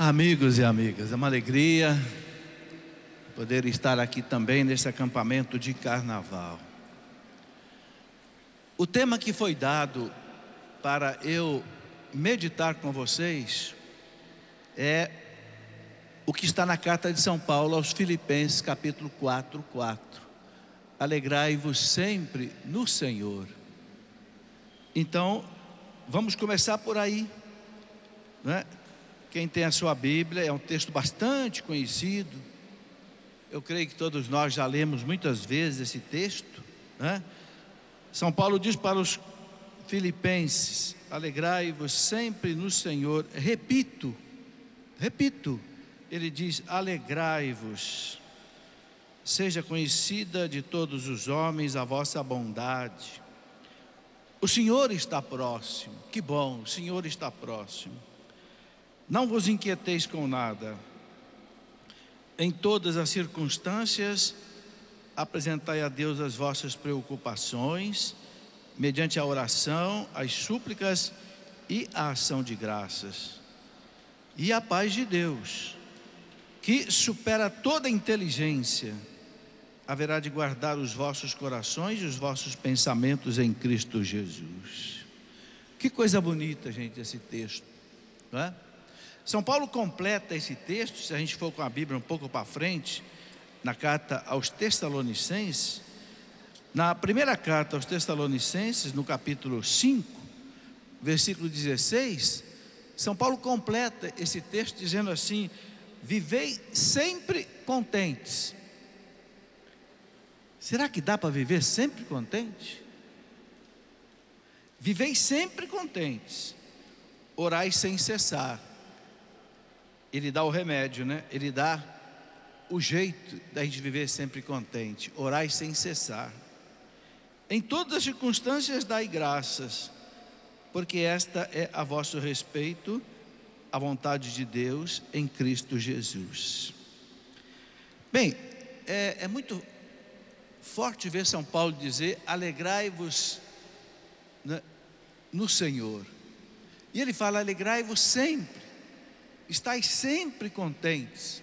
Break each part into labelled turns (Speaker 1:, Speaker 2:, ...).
Speaker 1: Amigos e amigas, é uma alegria poder estar aqui também nesse acampamento de carnaval. O tema que foi dado para eu meditar com vocês é o que está na carta de São Paulo aos Filipenses, capítulo 4:4. Alegrai-vos sempre no Senhor. Então, vamos começar por aí, né? Quem tem a sua Bíblia, é um texto bastante conhecido. Eu creio que todos nós já lemos muitas vezes esse texto, né? São Paulo diz para os Filipenses: alegrai-vos sempre no Senhor. Repito, ele diz: alegrai-vos. Seja conhecida de todos os homens a vossa bondade. O Senhor está próximo. Que bom, o Senhor está próximo. Não vos inquieteis com nada. Em todas as circunstâncias, apresentai a Deus as vossas preocupações, mediante a oração, as súplicas e a ação de graças. E a paz de Deus, que supera toda inteligência, haverá de guardar os vossos corações e os vossos pensamentos em Cristo Jesus. Que coisa bonita, gente, esse texto, não é? São Paulo completa esse texto, se a gente for com a Bíblia um pouco para frente, na carta aos Tessalonicenses. Na primeira carta aos Tessalonicenses, no capítulo 5, versículo 16, São Paulo completa esse texto dizendo assim: vivei sempre contentes. Será que dá para viver sempre contente? Vivei sempre contentes, orai sem cessar. Ele dá o remédio, né? Ele dá o jeito da gente viver sempre contente. Orai sem cessar. Em todas as circunstâncias dai graças, porque esta é a vosso respeito, a vontade de Deus em Cristo Jesus. Bem, é muito forte ver São Paulo dizer: alegrai-vos, né, no Senhor. E ele fala: alegrai-vos sempre. Estais sempre contentes.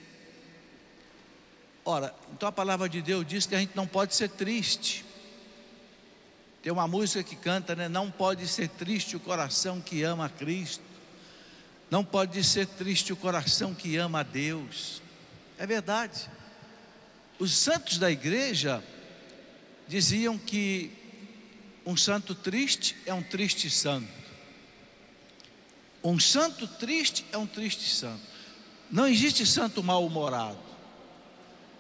Speaker 1: Ora, então a palavra de Deus diz que a gente não pode ser triste. Tem uma música que canta, né? Não pode ser triste o coração que ama a Cristo. Não pode ser triste o coração que ama a Deus. É verdade. Os santos da igreja diziam que um santo triste é um triste santo. Um santo triste é um triste santo. Não existe santo mal-humorado.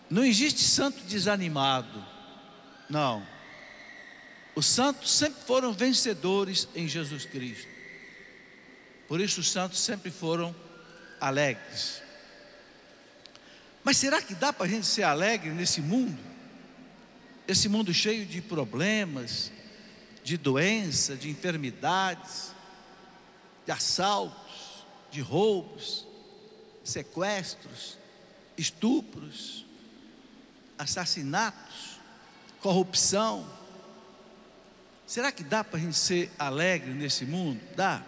Speaker 1: Não existe santo desanimado. Não. Os santos sempre foram vencedores em Jesus Cristo. Por isso os santos sempre foram alegres. Mas será que dá para a gente ser alegre nesse mundo? Esse mundo cheio de problemas, de doença, de enfermidades, de assaltos, de roubos, sequestros, estupros, assassinatos, corrupção. Será que dá para a gente ser alegre nesse mundo? Dá.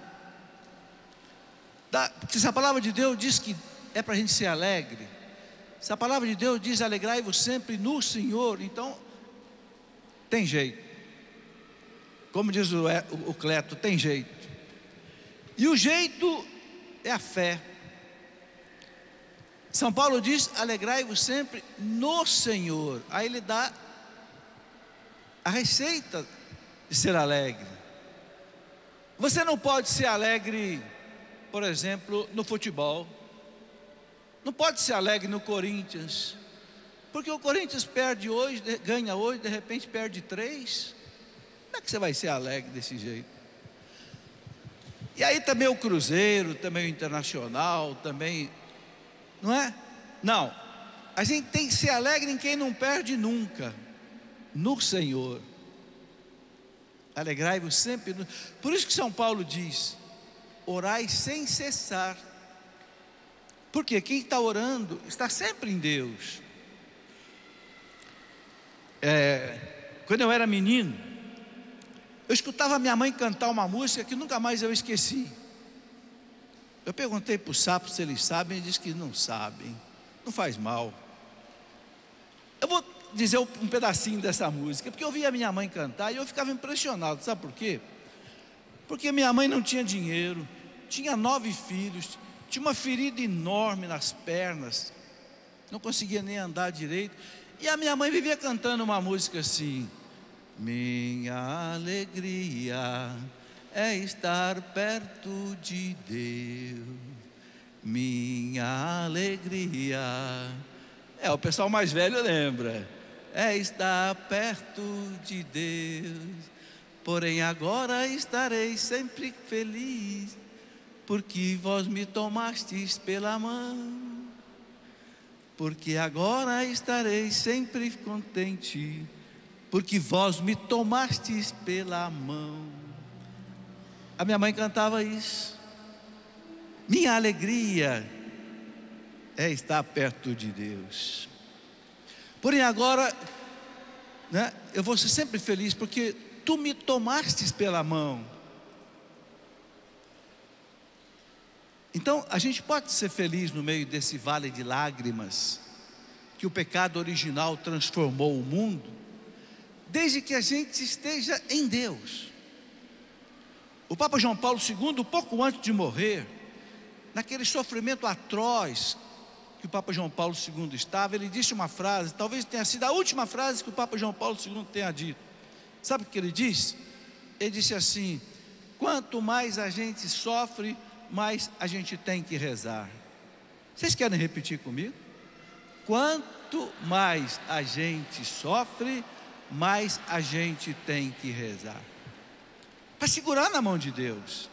Speaker 1: Porque se a palavra de Deus diz que é para a gente ser alegre, se a palavra de Deus diz: alegrai-vos sempre no Senhor, então tem jeito. Como diz o Cleto, tem jeito. E o jeito é a fé. São Paulo diz: alegrai-vos sempre no Senhor. Aí ele dá a receita de ser alegre. Você não pode ser alegre, por exemplo, no futebol. Não pode ser alegre no Corinthians, porque o Corinthians perde hoje, ganha hoje, de repente perde 3. Como é que você vai ser alegre desse jeito? E aí também o Cruzeiro, também o Internacional, também, não é? Não, a gente tem que ser alegre em quem não perde nunca, no Senhor. Alegrai-vos sempre. Por isso que São Paulo diz: orai sem cessar. Porque quem está orando está sempre em Deus. Quando eu era menino, eu escutava minha mãe cantar uma música que nunca mais eu esqueci. Eu perguntei para os sapos se eles sabem, ele disse que não sabem. Não faz mal. Eu vou dizer um pedacinho dessa música, porque eu via minha mãe cantar e eu ficava impressionado. Sabe por quê? Porque minha mãe não tinha dinheiro, tinha 9 filhos, tinha uma ferida enorme nas pernas, não conseguia nem andar direito. E a minha mãe vivia cantando uma música assim: minha alegria é estar perto de Deus, minha alegria. O pessoal mais velho lembra. É estar perto de Deus. Porém agora estarei sempre feliz, porque vós me tomastes pela mão. Porque agora estarei sempre contente, porque vós me tomastes pela mão. A minha mãe cantava isso. Minha alegria é estar perto de Deus. Porém agora, eu vou ser sempre feliz, porque tu me tomastes pela mão. Então a gente pode ser feliz no meio desse vale de lágrimas que o pecado original transformou o mundo, desde que a gente esteja em Deus. O Papa João Paulo II, pouco antes de morrer, naquele sofrimento atroz que o Papa João Paulo II estava, ele disse uma frase, talvez tenha sido a última frase que o Papa João Paulo II tenha dito. Sabe o que ele disse? Ele disse assim: quanto mais a gente sofre, mais a gente tem que rezar. Vocês querem repetir comigo? Quanto mais a gente sofre, mais a gente tem que rezar. Para segurar na mão de Deus,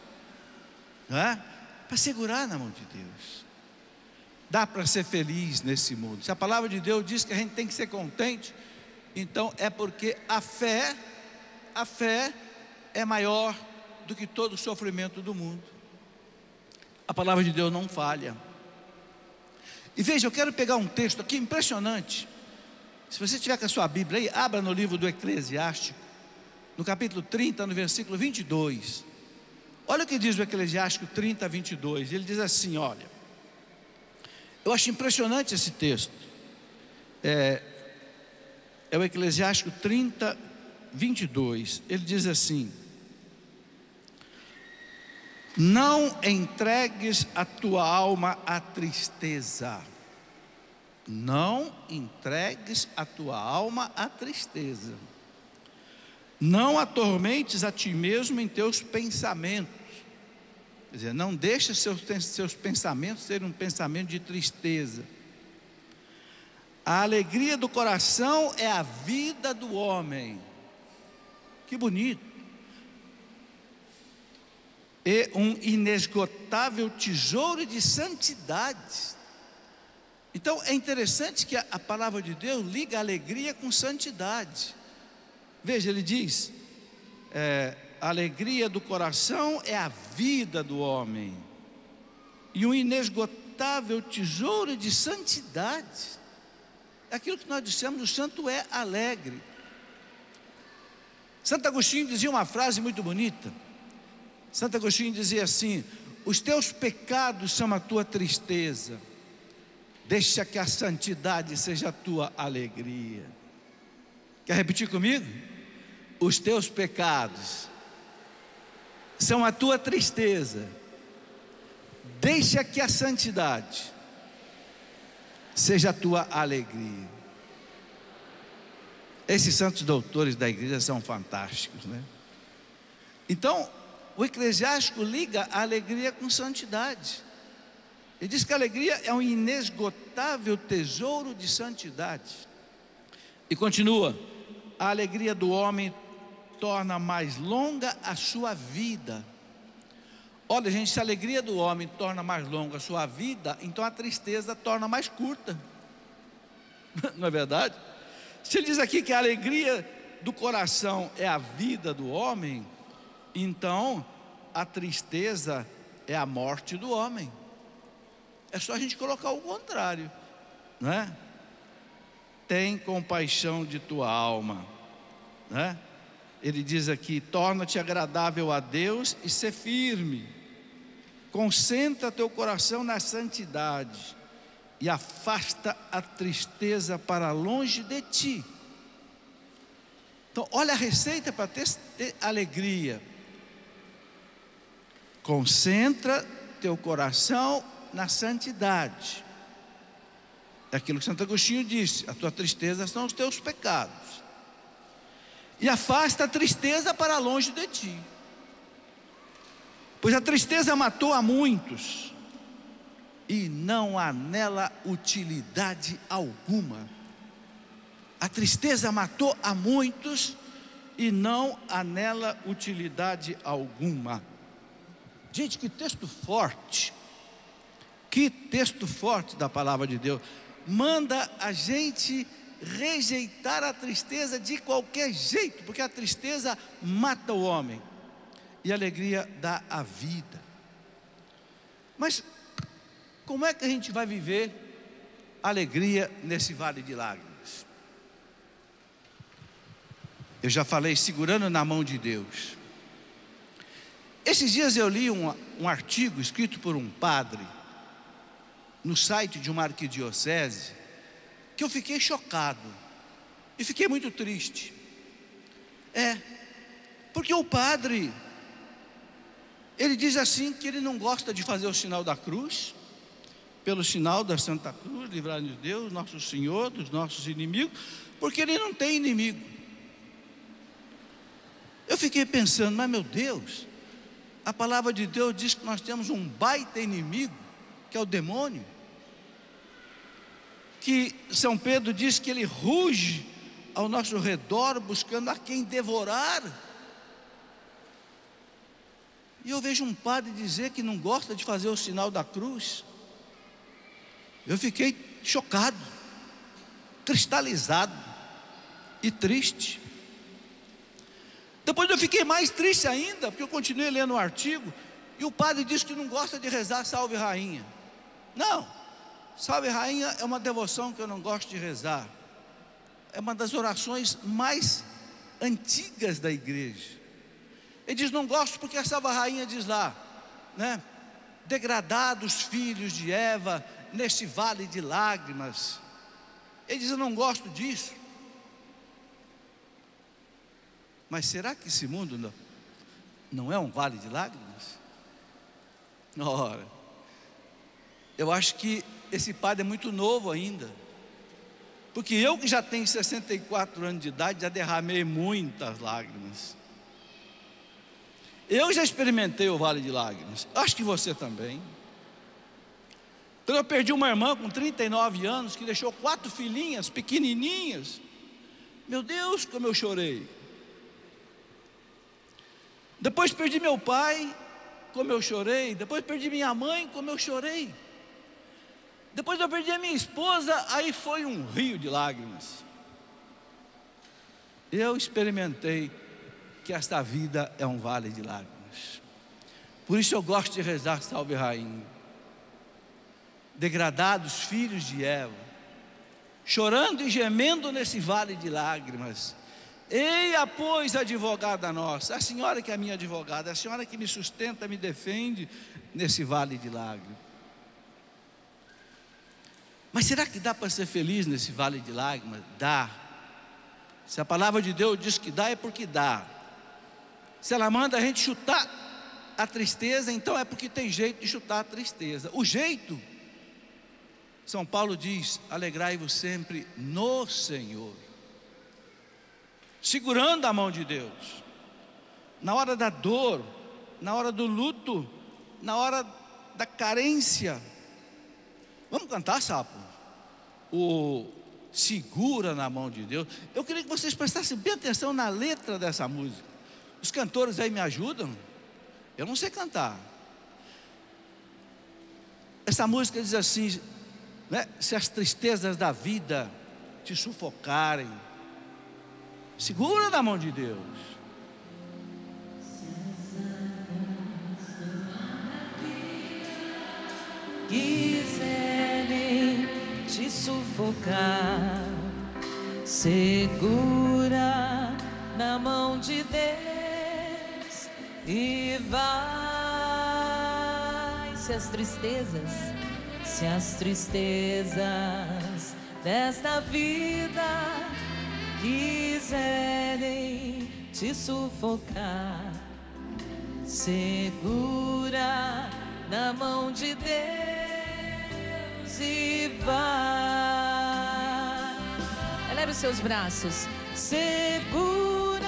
Speaker 1: não é? Para segurar na mão de Deus. Dá para ser feliz nesse mundo. Se a palavra de Deus diz que a gente tem que ser contente, então é porque a fé é maior do que todo o sofrimento do mundo. A palavra de Deus não falha. E veja, eu quero pegar um texto aqui impressionante. Se você tiver com a sua Bíblia aí, abra no livro do Eclesiástico, no capítulo 30, no versículo 22. Olha o que diz o Eclesiástico 30, 22. Ele diz assim, olha, eu acho impressionante esse texto. É o Eclesiástico 30, 22. Ele diz assim: não entregues a tua alma à tristeza. Não entregues a tua alma à tristeza. Não atormentes a ti mesmo em teus pensamentos. Quer dizer, não deixe seus pensamentos serem um pensamento de tristeza. A alegria do coração é a vida do homem. Que bonito. E um inesgotável tesouro de santidade. Então é interessante que a palavra de Deus liga a alegria com santidade. Veja, ele diz, a alegria do coração é a vida do homem, e um inesgotável tesouro de santidade. É aquilo que nós dissemos, o santo é alegre. Santo Agostinho dizia uma frase muito bonita. Santo Agostinho dizia assim: os teus pecados são a tua tristeza, deixa que a santidade seja a tua alegria. Quer repetir comigo? Os teus pecados são a tua tristeza, deixa que a santidade seja a tua alegria. Esses santos doutores da igreja são fantásticos, né? Então, o Eclesiástico liga a alegria com santidade. Ele diz que a alegria é um inesgotável tesouro de santidade. E continua: a alegria do homem torna mais longa a sua vida. Olha, gente, se a alegria do homem torna mais longa a sua vida, então a tristeza torna mais curta. Não é verdade? Se ele diz aqui que a alegria do coração é a vida do homem, então a tristeza é a morte do homem. É só a gente colocar o contrário, não é? Tem compaixão de tua alma, não é? Ele diz aqui: torna-te agradável a Deus e ser firme. Concentra teu coração na santidade e afasta a tristeza para longe de ti. Então, olha a receita para ter alegria. Concentra teu coração na santidade. É aquilo que Santo Agostinho disse: a tua tristeza são os teus pecados. E afasta a tristeza para longe de ti. Pois a tristeza matou a muitos, e não há nela utilidade alguma. A tristeza matou a muitos, e não há nela utilidade alguma. Gente, que texto forte. Que texto forte da palavra de Deus. Manda a gente rejeitar a tristeza de qualquer jeito, porque a tristeza mata o homem e a alegria dá a vida. Mas como é que a gente vai viver alegria nesse vale de lágrimas? Eu já falei, segurando na mão de Deus. Esses dias eu li um artigo escrito por um padre no site de uma arquidiocese, que eu fiquei chocado e fiquei muito triste. Porque o padre, ele diz assim que ele não gosta de fazer o sinal da cruz, pelo sinal da Santa Cruz, livrar-nos de Deus, nosso Senhor, dos nossos inimigos, porque ele não tem inimigo. Eu fiquei pensando, mas meu Deus, a palavra de Deus diz que nós temos um baita inimigo, que é o demônio. Que São Pedro diz que ele ruge ao nosso redor, buscando a quem devorar. E eu vejo um padre dizer que não gosta de fazer o sinal da cruz. Eu fiquei chocado, cristalizado e triste. Depois eu fiquei mais triste ainda, porque eu continuei lendo o artigo, e o padre diz que não gosta de rezar Salve Rainha. Não, Salve Rainha é uma devoção que eu não gosto de rezar. É uma das orações mais antigas da igreja. Ele diz, não gosto porque a Salve Rainha diz lá, né? Degradados filhos de Eva, neste vale de lágrimas. Ele diz, eu não gosto disso. Mas será que esse mundo não é um vale de lágrimas? Ora, eu acho que esse padre é muito novo ainda, porque eu que já tenho 64 anos de idade, já derramei muitas lágrimas. Eu já experimentei o vale de lágrimas, acho que você também. Então eu perdi uma irmã com 39 anos, que deixou 4 filhinhas pequenininhas. Meu Deus, como eu chorei. Depois perdi meu pai, como eu chorei. Depois perdi minha mãe, como eu chorei. Depois eu perdi a minha esposa, aí foi um rio de lágrimas. Eu experimentei que esta vida é um vale de lágrimas. Por isso eu gosto de rezar Salve Rainha. Degradados filhos de Eva, chorando e gemendo nesse vale de lágrimas. Eia, pois, advogada nossa, a senhora que é a minha advogada, a senhora que me sustenta, me defende nesse vale de lágrimas. Mas será que dá para ser feliz nesse vale de lágrimas? Dá. Se a palavra de Deus diz que dá, é porque dá. Se ela manda a gente chutar a tristeza, então é porque tem jeito de chutar a tristeza. O jeito, São Paulo diz, alegrai-vos sempre no Senhor. Segurando a mão de Deus. Na hora da dor, na hora do luto, na hora da carência. Vamos cantar, sapo? O segura na mão de Deus. Eu queria que vocês prestassem bem atenção na letra dessa música. Os cantores aí me ajudam? Eu não sei cantar. Essa música diz assim, né? Se as tristezas da vida te sufocarem, segura na mão de Deus.
Speaker 2: Quiserem te sufocar, segura na mão de Deus e vai se as tristezas desta vida quiserem te sufocar, segura na mão de Deus e vai. Eleve os seus braços. Segura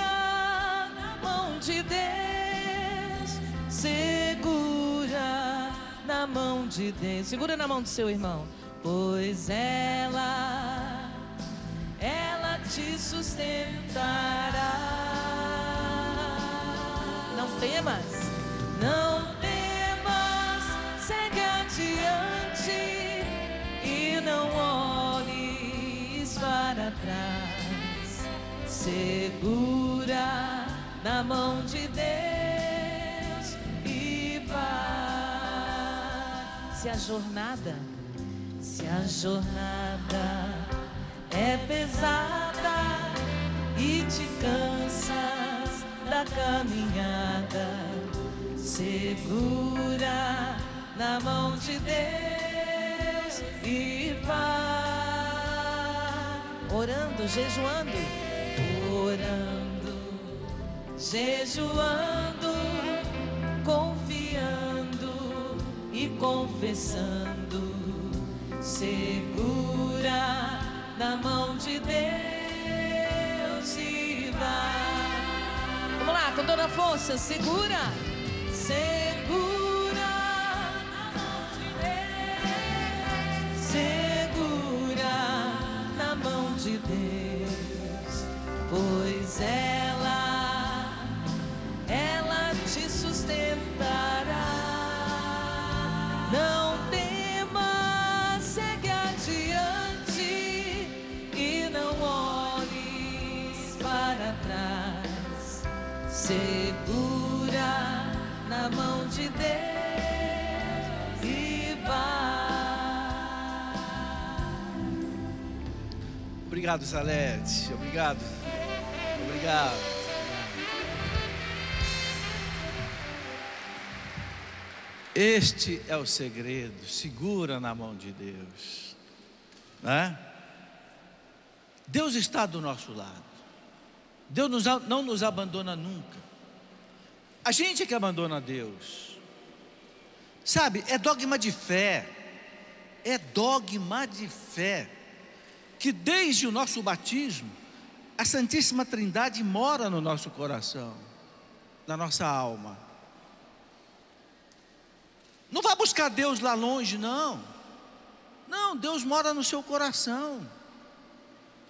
Speaker 2: na mão de Deus, segura na mão de Deus. Segura na mão do seu irmão, pois ela te sustentará. Não temas, não temas, segue adiante e não olhes para trás. Segura na mão de Deus e vai. Se a jornada é pesada e te cansas da caminhada, segura na mão de Deus e vai. Orando, jejuando, confiando e confessando, segura na mão de Deus e vai. Vamos lá, com toda a força, segura na mão de Deus, segura na mão de Deus, pois ela te sustentará. Não temas, segue adiante e não olhes para trás. Segura na mão de Deus e vai.
Speaker 1: Obrigado, Salete. Obrigado. Este é o segredo. Segura na mão de Deus, né? Deus está do nosso lado. Deus não nos abandona nunca. A gente é que abandona Deus. Sabe, é dogma de fé. Que desde o nosso batismo a Santíssima Trindade mora no nosso coração, na nossa alma. Não vá buscar Deus lá longe, não. Não, Deus mora no seu coração.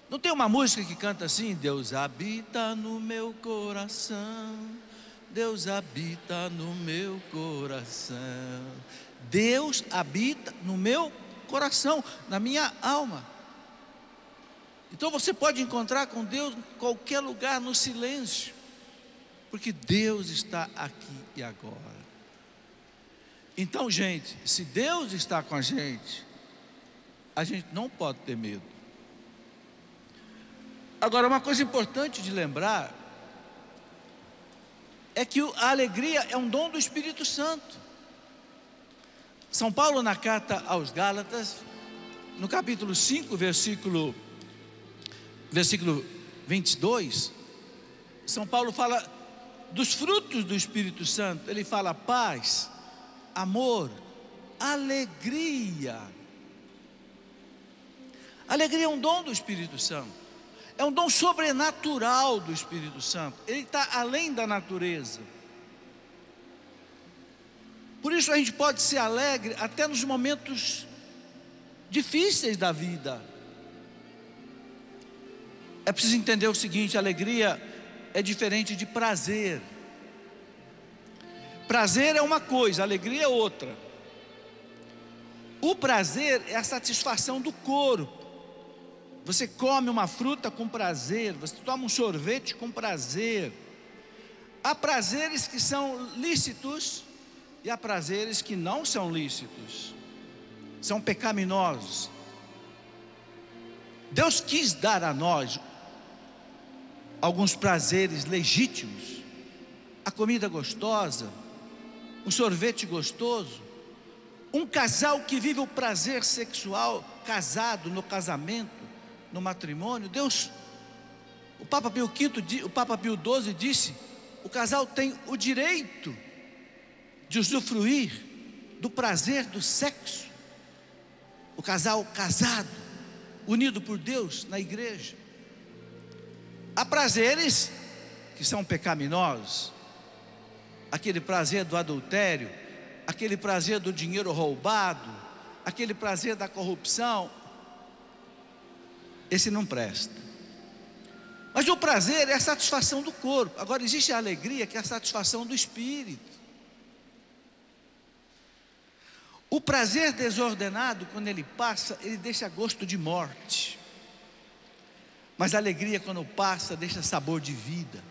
Speaker 1: Não tem uma música que canta assim: Deus habita no meu coração, Deus habita no meu coração. Deus habita no meu coração, na minha alma. Então você pode encontrar com Deus em qualquer lugar, no silêncio, porque Deus está aqui e agora. Então, gente, se Deus está com a gente não pode ter medo. Agora, uma coisa importante de lembrar é que a alegria é um dom do Espírito Santo. São Paulo, na carta aos Gálatas, no capítulo 5, versículo 22, São Paulo fala dos frutos do Espírito Santo. Ele fala paz, amor, alegria. Alegria é um dom do Espírito Santo, é um dom sobrenatural do Espírito Santo. Ele está além da natureza. Por isso a gente pode ser alegre até nos momentos difíceis da vida. É preciso entender o seguinte: alegria é diferente de prazer. Prazer é uma coisa, alegria é outra. O prazer é a satisfação do corpo. Você come uma fruta com prazer, você toma um sorvete com prazer. Há prazeres que são lícitos e há prazeres que não são lícitos, são pecaminosos. Deus quis dar a nós alguns prazeres legítimos: a comida gostosa, um sorvete gostoso, Um casal que vive o prazer sexual, casado, no casamento, no matrimônio, o Papa Pio XII disse, o casal tem o direito de usufruir do prazer do sexo. O casal casado, unido por Deus na igreja. Há prazeres que são pecaminosos, aquele prazer do adultério, aquele prazer do dinheiro roubado, aquele prazer da corrupção, esse não presta. Mas o prazer é a satisfação do corpo. Agora existe a alegria, que é a satisfação do espírito. O prazer desordenado, quando ele passa, ele deixa gosto de morte. Mas a alegria, quando passa, deixa sabor de vida,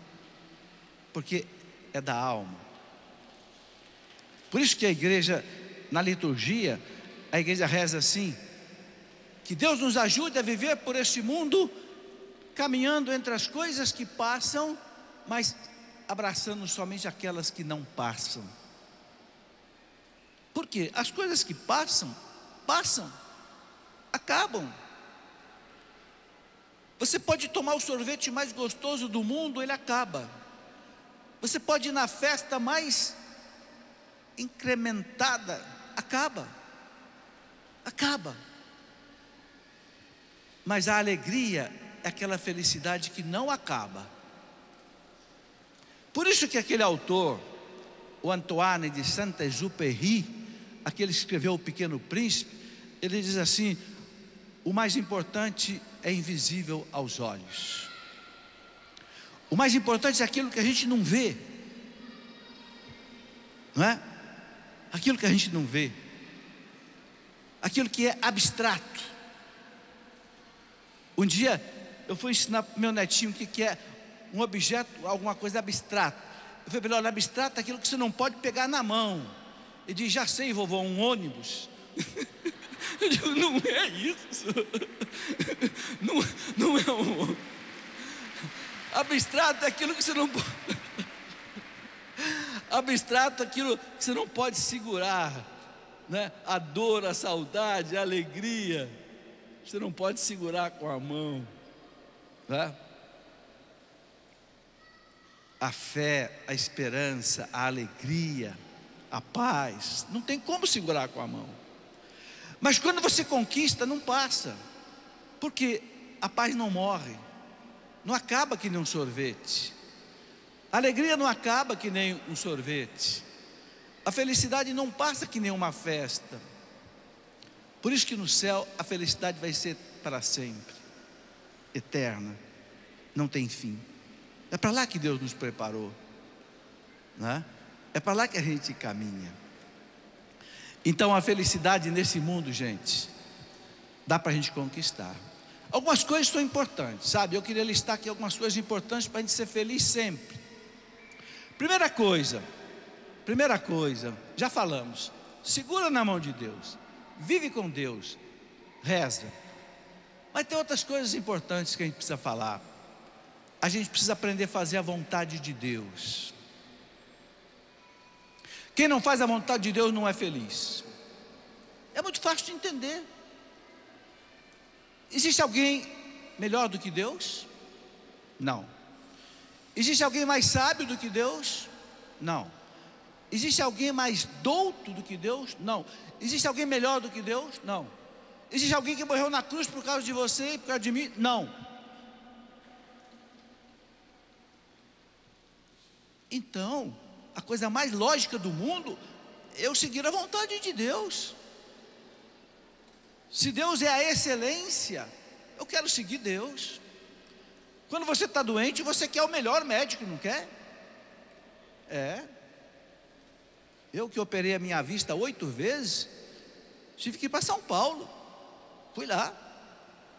Speaker 1: porque é da alma. Por isso que a igreja, na liturgia, a igreja reza assim: que Deus nos ajude a viver por este mundo, caminhando entre as coisas que passam, mas abraçando somente aquelas que não passam. Por quê? As coisas que passam, acabam. Você pode tomar o sorvete mais gostoso do mundo, ele acaba. Você pode ir na festa mais incrementada, acaba. Mas a alegria é aquela felicidade que não acaba. Por isso que aquele autor, o Antoine de Saint-Exupéry, aquele que escreveu O Pequeno Príncipe, ele diz assim: o mais importante é invisível aos olhos. O mais importante é aquilo que a gente não vê, não é? Aquilo que a gente não vê, aquilo que é abstrato. Um dia eu fui ensinar para o meu netinho o que é um objeto, alguma coisa abstrata. Eu falei: olha, abstrato é aquilo que você não pode pegar na mão. Ele diz: já sei, vovô, um ônibus. Eu digo: não é isso. Não é um abstrato, é aquilo que você não pode. Abstrato é aquilo que você não pode segurar, né? A dor, a saudade, a alegria, você não pode segurar com a mão, né? A fé, a esperança, a alegria, a paz, não tem como segurar com a mão. Mas quando você conquista, não passa, porque a paz não morre, não acaba que nem um sorvete, a alegria não acaba que nem um sorvete, a felicidade não passa que nem uma festa. Por isso que no céu a felicidade vai ser para sempre, eterna, não tem fim. É para lá que Deus nos preparou, né? É para lá que a gente caminha. Então a felicidade nesse mundo, gente, dá para a gente conquistar. Algumas coisas são importantes, sabe? Eu queria listar aqui algumas coisas importantes para a gente ser feliz sempre. Primeira coisa, já falamos, segura na mão de Deus, vive com Deus, reza. Mas tem outras coisas importantes que a gente precisa falar. A gente precisa aprender a fazer a vontade de Deus. Quem não faz a vontade de Deus não é feliz. É muito fácil de entender. Existe alguém melhor do que Deus? Não. Existe alguém mais sábio do que Deus? Não. Existe alguém mais douto do que Deus? Não. Existe alguém melhor do que Deus? Não. Existe alguém que morreu na cruz por causa de você e por causa de mim? Não. Então, a coisa mais lógica do mundo é eu seguir a vontade de Deus. Se Deus é a excelência, eu quero seguir Deus. Quando você está doente, você quer o melhor médico, não quer? Eu que operei a minha vista 8 vezes, tive que ir para São Paulo. Fui lá,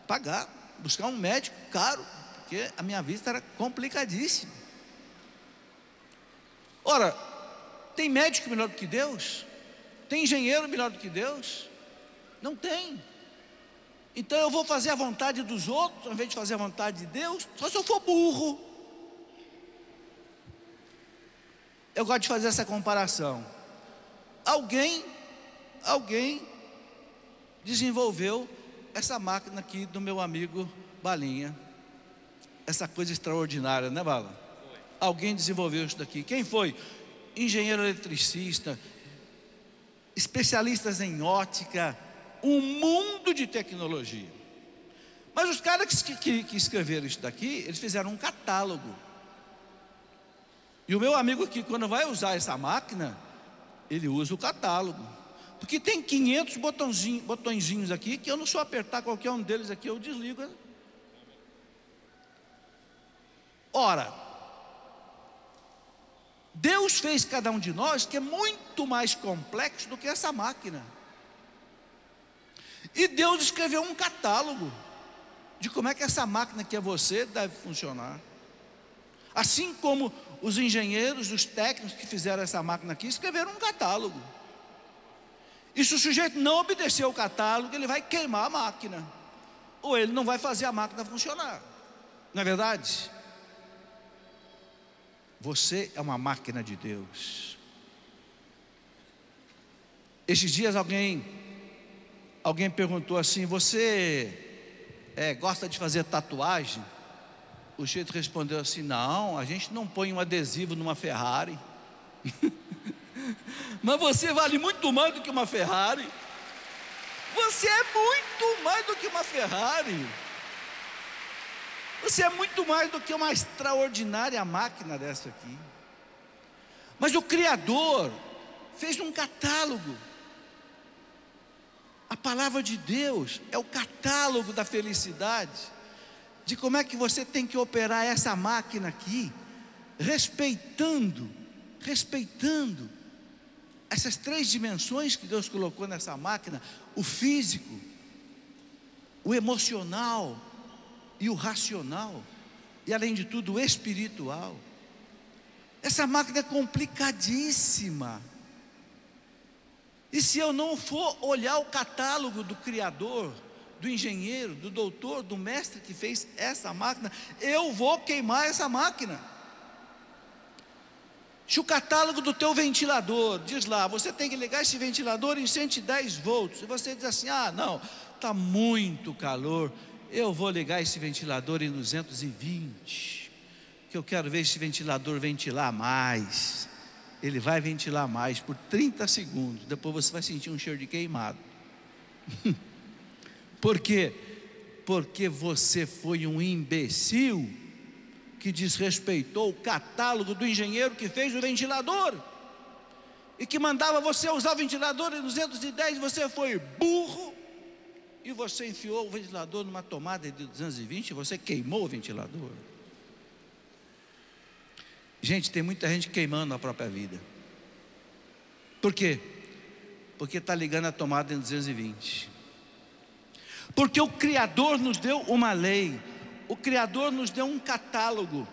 Speaker 1: pagar, buscar um médico caro, porque a minha vista era complicadíssima. Ora, tem médico melhor do que Deus? Tem engenheiro melhor do que Deus? Não tem. Então eu vou fazer a vontade dos outros, ao invés de fazer a vontade de Deus, só se eu for burro. Eu gosto de fazer essa comparação. Alguém alguém desenvolveu essa máquina aqui do meu amigo Balinha. Essa coisa extraordinária, né, Bala? Foi. Alguém desenvolveu isso daqui. Quem foi? Engenheiro eletricista, especialistas em ótica, um mundo de tecnologia. Mas os caras que escreveram isso daqui, eles fizeram um catálogo. E o meu amigo aqui, quando vai usar essa máquina, ele usa o catálogo. Porque tem 500 botõezinhos aqui, que eu não só apertar qualquer um deles aqui, eu desligo. Ora, Deus fez cada um de nós que é muito mais complexo do que essa máquina. E Deus escreveu um catálogo de como é que essa máquina que é você deve funcionar. Assim como os engenheiros, os técnicos que fizeram essa máquina aqui escreveram um catálogo. E se o sujeito não obedecer ao catálogo, ele vai queimar a máquina, ou ele não vai fazer a máquina funcionar. Não é verdade? Você é uma máquina de Deus. Esses dias alguém perguntou assim: você gosta de fazer tatuagem? O sujeito respondeu assim: não, a gente não põe um adesivo numa Ferrari. Mas você vale muito mais do que uma Ferrari. Você é muito mais do que uma Ferrari. Você é muito mais do que uma extraordinária máquina dessa aqui. Mas o Criador fez um catálogo. A palavra de Deus é o catálogo da felicidade, de como é que você tem que operar essa máquina aqui, respeitando essas 3 dimensões que Deus colocou nessa máquina: o físico, o emocional e o racional, e além de tudo o espiritual. Essa máquina é complicadíssima. E se eu não for olhar o catálogo do Criador, do engenheiro, do doutor, do mestre que fez essa máquina, eu vou queimar essa máquina. Se o catálogo do teu ventilador diz lá: você tem que ligar esse ventilador em 110 volts, e você diz assim: ah, não, está muito calor, eu vou ligar esse ventilador em 220, que eu quero ver esse ventilador ventilar mais. Ele vai ventilar mais por 30 segundos, depois você vai sentir um cheiro de queimado. Por quê? Porque você foi um imbecil que desrespeitou o catálogo do engenheiro que fez o ventilador, e que mandava você usar o ventilador em 210, você foi burro, e você enfiou o ventilador numa tomada de 220, e você queimou o ventilador. Gente, tem muita gente queimando a própria vida. Por quê? Porque está ligando a tomada em 220. Porque o Criador nos deu uma lei, o Criador nos deu um catálogo,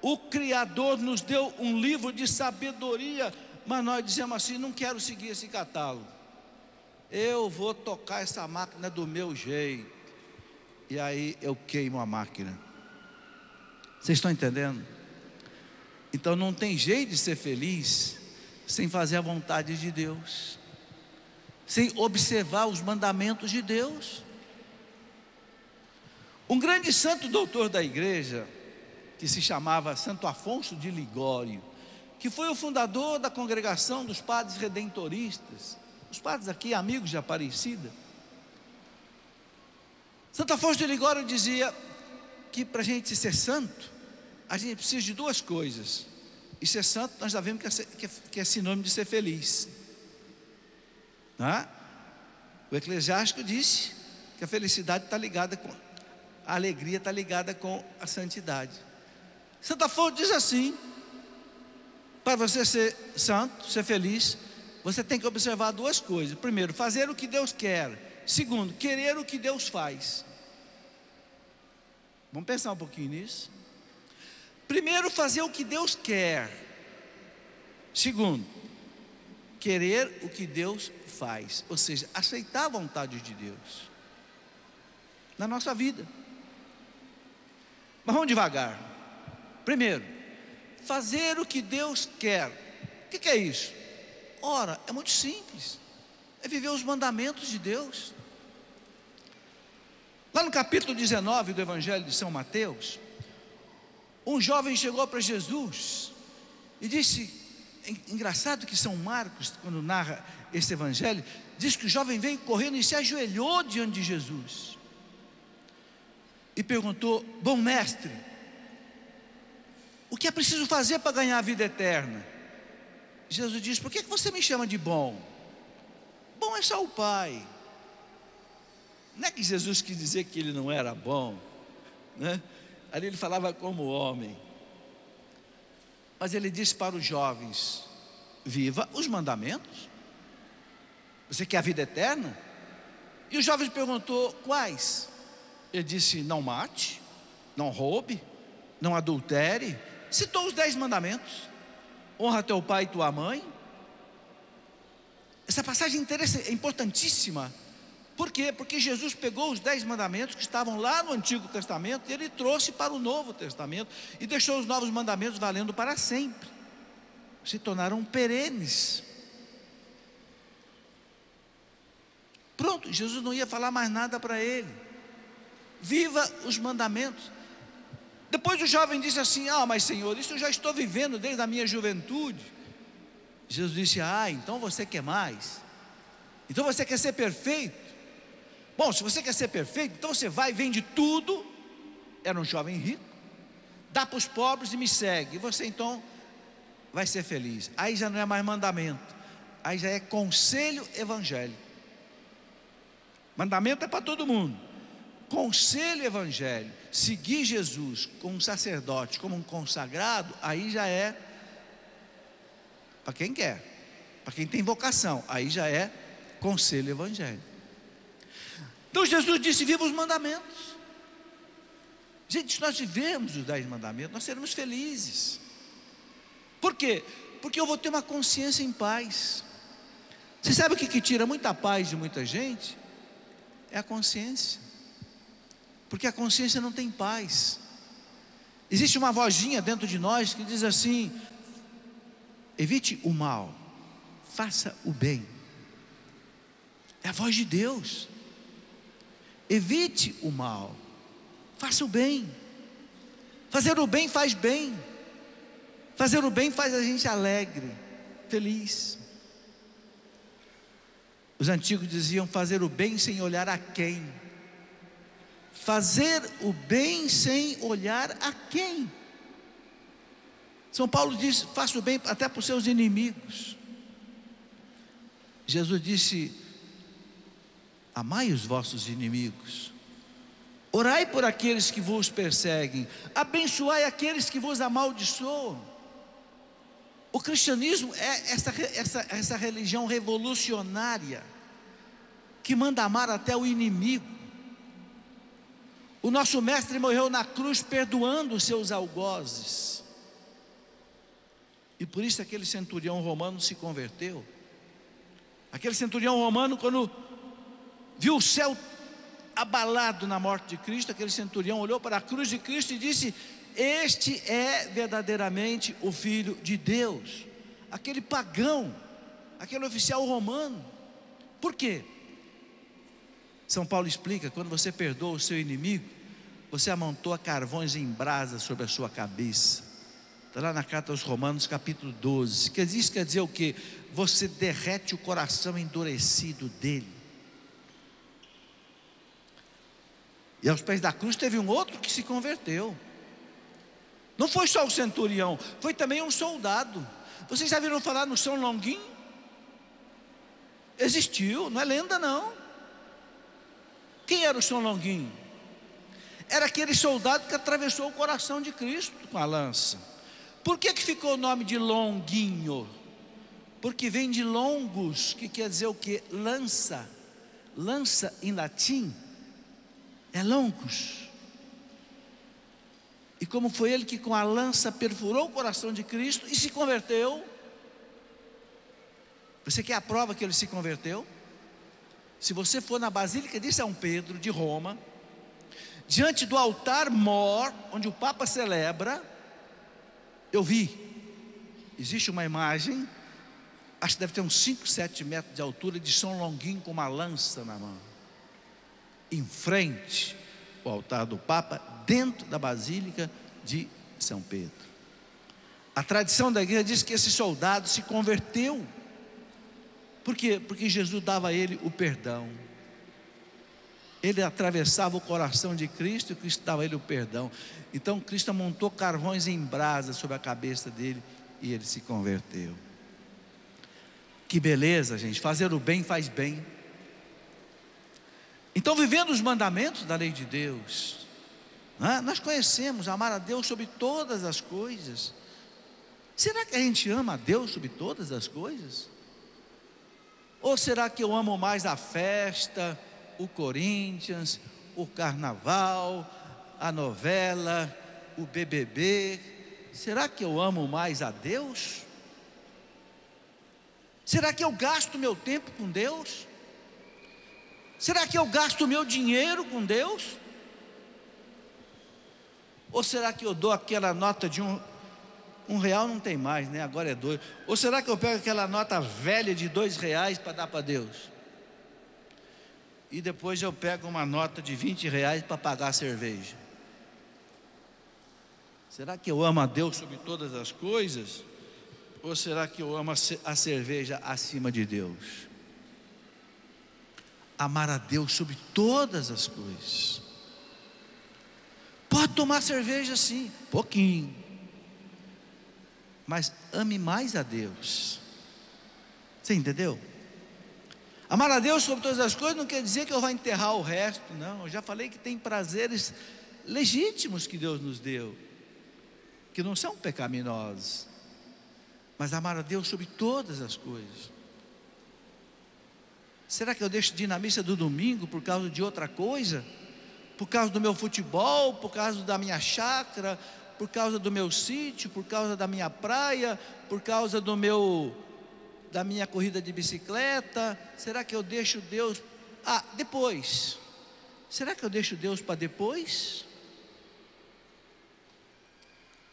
Speaker 1: o Criador nos deu um livro de sabedoria, mas nós dizemos assim: não quero seguir esse catálogo, eu vou tocar essa máquina do meu jeito, e aí eu queimo a máquina. Vocês estão entendendo? Então não tem jeito de ser feliz sem fazer a vontade de Deus, sem observar os mandamentos de Deus. Um grande santo doutor da igreja, que se chamava Santo Afonso de Ligório, que foi o fundador da congregação dos padres redentoristas, os padres aqui amigos de Aparecida. Santo Afonso de Ligório dizia que para a gente ser santo, a gente precisa de 2 coisas. E ser santo, nós já vimos que é sinônimo de ser feliz, não é? O Eclesiástico disse que a felicidade está ligada com a alegria, está ligada com a santidade. Santo Afonso diz assim: para você ser santo, ser feliz, você tem que observar 2 coisas. Primeiro, fazer o que Deus quer. Segundo, querer o que Deus faz. Vamos pensar um pouquinho nisso. Primeiro, fazer o que Deus quer. Segundo, querer o que Deus faz, ou seja, aceitar a vontade de Deus na nossa vida. Mas vamos devagar. Primeiro, fazer o que Deus quer. O que é isso? Ora, é muito simples. é viver os mandamentos de Deus. Lá no capítulo 19 do Evangelho de São Mateus, um jovem chegou para Jesus e disse, engraçado que São Marcos, quando narra esse evangelho, diz que o jovem veio correndo e se ajoelhou diante de Jesus e perguntou: bom mestre, o que é preciso fazer para ganhar a vida eterna? Jesus disse: por que você me chama de bom? Bom é só o Pai. Não é que Jesus quis dizer que ele não era bom, né? Ali ele falava como homem. Mas ele disse para os jovens: viva os mandamentos. Você quer a vida eterna? E os jovens perguntou: quais? Ele disse: não mate, não roube, não adultere. Citou os 10 mandamentos. Honra teu pai e tua mãe. Essa passagem é importantíssima. Por quê? Porque Jesus pegou os 10 mandamentos que estavam lá no Antigo Testamento e ele trouxe para o Novo Testamento e deixou os novos mandamentos valendo para sempre. Se tornaram perenes. Pronto, Jesus não ia falar mais nada para ele. Viva os mandamentos. Depois o jovem disse assim: mas Senhor, isso eu já estou vivendo desde a minha juventude. Jesus disse: então você quer mais? Então você quer ser perfeito? Bom, se você quer ser perfeito, então você vai, vende tudo. Era um jovem rico, dá para os pobres e me segue. E você então vai ser feliz. Aí já não é mais mandamento, aí já é conselho evangélico. Mandamento é para todo mundo. Conselho evangélico, seguir Jesus como um sacerdote, como um consagrado, aí já é para quem quer, para quem tem vocação, aí já é conselho evangélico. Então Jesus disse: viva os mandamentos. Gente, se nós vivermos os 10 mandamentos, nós seremos felizes. Por quê? Porque eu vou ter uma consciência em paz. Você sabe o que tira muita paz de muita gente? É a consciência. Porque a consciência não tem paz. Existe uma vozinha dentro de nós que diz assim: evite o mal, faça o bem. É a voz de Deus. Evite o mal, faça o bem. Fazer o bem faz bem. Fazer o bem faz a gente alegre, feliz. Os antigos diziam: fazer o bem sem olhar a quem. Fazer o bem sem olhar a quem. São Paulo diz: faça o bem até para os seus inimigos. Jesus disse: amai os vossos inimigos, orai por aqueles que vos perseguem, abençoai aqueles que vos amaldiçoam. O cristianismo é essa religião revolucionária que manda amar até o inimigo. O nosso mestre morreu na cruz perdoando os seus algozes, e por isso aquele centurião romano se converteu. Aquele centurião romano, quando viu o céu abalado na morte de Cristo, aquele centurião olhou para a cruz de Cristo e disse: este é verdadeiramente o Filho de Deus. Aquele pagão, aquele oficial romano. Por quê? São Paulo explica: quando você perdoa o seu inimigo, você amontoa carvões em brasa sobre a sua cabeça. Está lá na carta aos Romanos, capítulo 12. Isso quer dizer o quê? Você derrete o coração endurecido dele. E aos pés da cruz teve um outro que se converteu. Não foi só o centurião, foi também um soldado. Vocês já viram falar no São Longuinho? Existiu, não é lenda não. Quem era o São Longuinho? Era aquele soldado que atravessou o coração de Cristo com a lança. Por que ficou o nome de Longuinho? Porque vem de longus, que quer dizer o quê? Lança. Lança em latim é longus. E como foi ele que com a lança perfurou o coração de Cristo e se converteu. Você quer a prova que ele se converteu? Se você for na Basílica de São Pedro de Roma, diante do altar mor, onde o Papa celebra, eu vi, existe uma imagem acho que deve ter uns 5, 7 metros de altura, de São Longuinho, com uma lança na mão, em frente ao altar do Papa, dentro da Basílica de São Pedro. A tradição da igreja diz que esse soldado se converteu. Por quê? Porque Jesus dava a ele o perdão. Ele atravessava o coração de Cristo e Cristo dava a ele o perdão. Então Cristo montou carvões em brasa sobre a cabeça dele e ele se converteu. Que beleza, gente, fazer o bem faz bem. Então, vivendo os mandamentos da lei de Deus, nós conhecemos amar a Deus sobre todas as coisas. Será que a gente ama a Deus sobre todas as coisas? Ou será que eu amo mais a festa, o Corinthians, o carnaval, a novela, o BBB? Será que eu amo mais a Deus? Será que eu gasto meu tempo com Deus? Será que eu gasto meu dinheiro com Deus? Ou será que eu dou aquela nota de um real, não tem mais, né? Agora é 2. Ou será que eu pego aquela nota velha de R$2 para dar para Deus? E depois eu pego uma nota de R$20 para pagar a cerveja? Será que eu amo a Deus sobre todas as coisas? Ou será que eu amo a cerveja acima de Deus? Amar a Deus sobre todas as coisas. Pode tomar cerveja sim, pouquinho, mas ame mais a Deus. Você entendeu? Amar a Deus sobre todas as coisas não quer dizer que eu vou enterrar o resto, não. Eu já falei que tem prazeres legítimos que Deus nos deu, que não são pecaminosos. Mas amar a Deus sobre todas as coisas. Será que eu deixo de ir na missa do domingo por causa de outra coisa? Por causa do meu futebol, por causa da minha chácara, por causa do meu sítio, por causa da minha praia, por causa da minha corrida de bicicleta? Será que eu deixo Deus depois? Será que eu deixo Deus para depois?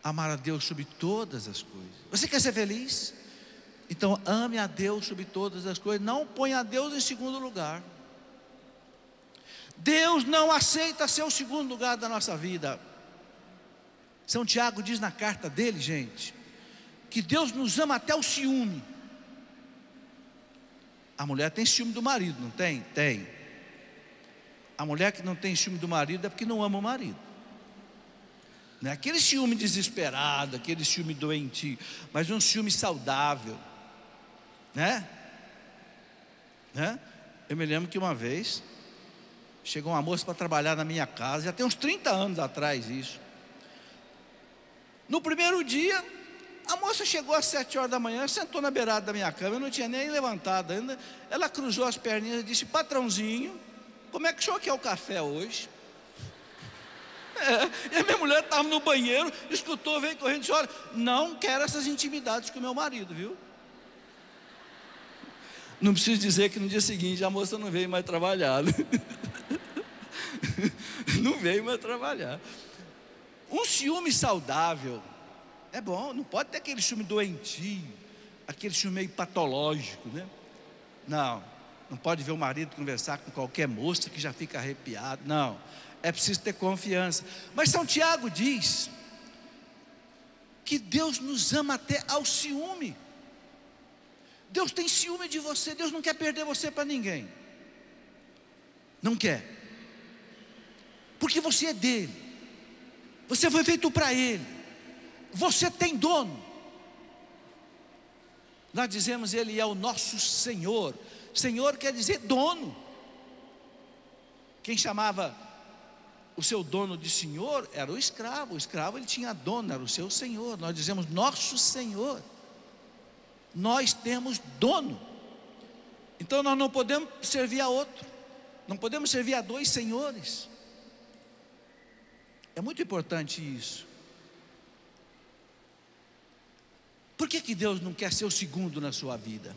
Speaker 1: Amar a Deus sobre todas as coisas. Você quer ser feliz? Então ame a Deus sobre todas as coisas. Não ponha a Deus em segundo lugar. Deus não aceita ser o segundo lugar da nossa vida. São Tiago diz na carta dele, gente, que Deus nos ama até o ciúme. A mulher tem ciúme do marido, não tem? Tem. A mulher que não tem ciúme do marido é porque não ama o marido. Não é aquele ciúme desesperado, aquele ciúme doentio, mas um ciúme saudável, né? Eu me lembro que uma vez chegou uma moça para trabalhar na minha casa, já tem uns 30 anos atrás isso. No primeiro dia, a moça chegou às 7 horas da manhã, sentou na beirada da minha cama, eu não tinha nem levantado ainda. Ela cruzou as perninhas e disse: patrãozinho, como é que o senhor quer o café hoje? E a minha mulher estava no banheiro, escutou, veio correndo e disse: olha, não quero essas intimidades com o meu marido, viu? Não preciso dizer que no dia seguinte a moça não veio mais trabalhar. Não veio mais trabalhar. Um ciúme saudável é bom, não pode ter aquele ciúme doentio, aquele ciúme meio patológico, né? Não pode ver o marido conversar com qualquer moça que já fica arrepiado, não. É preciso ter confiança. Mas São Tiago diz que Deus nos ama até ao ciúme. Deus tem ciúme de você. Deus não quer perder você para ninguém. Não quer. Porque você é dele. Você foi feito para ele. Você tem dono. Nós dizemos: ele é o nosso Senhor. Senhor quer dizer dono. Quem chamava o seu dono de senhor era o escravo. O escravo, ele tinha dono, era o seu senhor. Nós dizemos nosso Senhor. Nós temos dono. Então nós não podemos servir a outro. Não podemos servir a dois senhores. É muito importante isso. Por que Deus não quer ser o segundo na sua vida?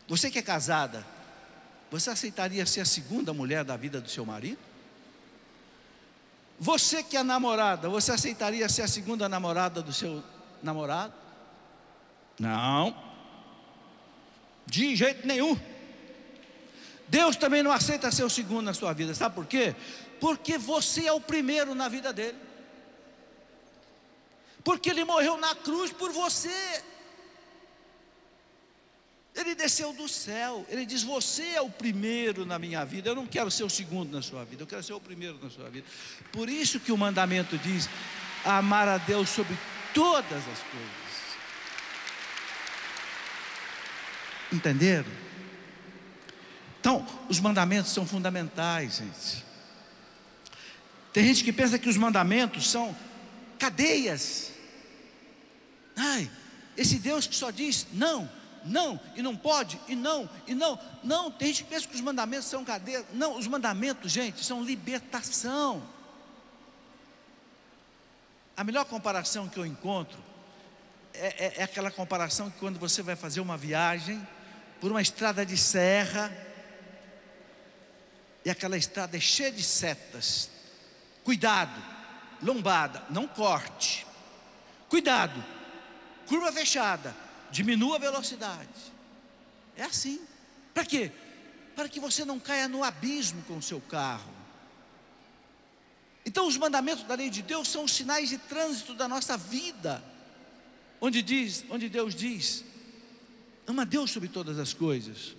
Speaker 1: Você que é casada, você aceitaria ser a segunda mulher da vida do seu marido? Você que é namorada, você aceitaria ser a segunda namorada do seu namorado? Não. De jeito nenhum. Deus também não aceita ser o segundo na sua vida. Sabe por quê? Porque você é o primeiro na vida dele. Porque ele morreu na cruz por você. Ele desceu do céu. Ele diz: você é o primeiro na minha vida. Eu não quero ser o segundo na sua vida, eu quero ser o primeiro na sua vida. Por isso que o mandamento diz: amar a Deus sobre todas as coisas. Entenderam? Então, os mandamentos são fundamentais, gente. Tem gente que pensa que os mandamentos são cadeias. Ai, esse Deus que só diz não, não, e não pode, e não, e não. Não, tem gente que pensa que os mandamentos são cadeias. Não, os mandamentos, gente, são libertação. A melhor comparação que eu encontro é aquela comparação que quando você vai fazer uma viagem por uma estrada de serra, e aquela estrada é cheia de setas. Cuidado, lombada, não corte. Cuidado, curva fechada, diminua a velocidade. É assim. Para quê? Para que você não caia no abismo com o seu carro. Então os mandamentos da lei de Deus são os sinais de trânsito da nossa vida, onde Deus diz: ama Deus sobre todas as coisas.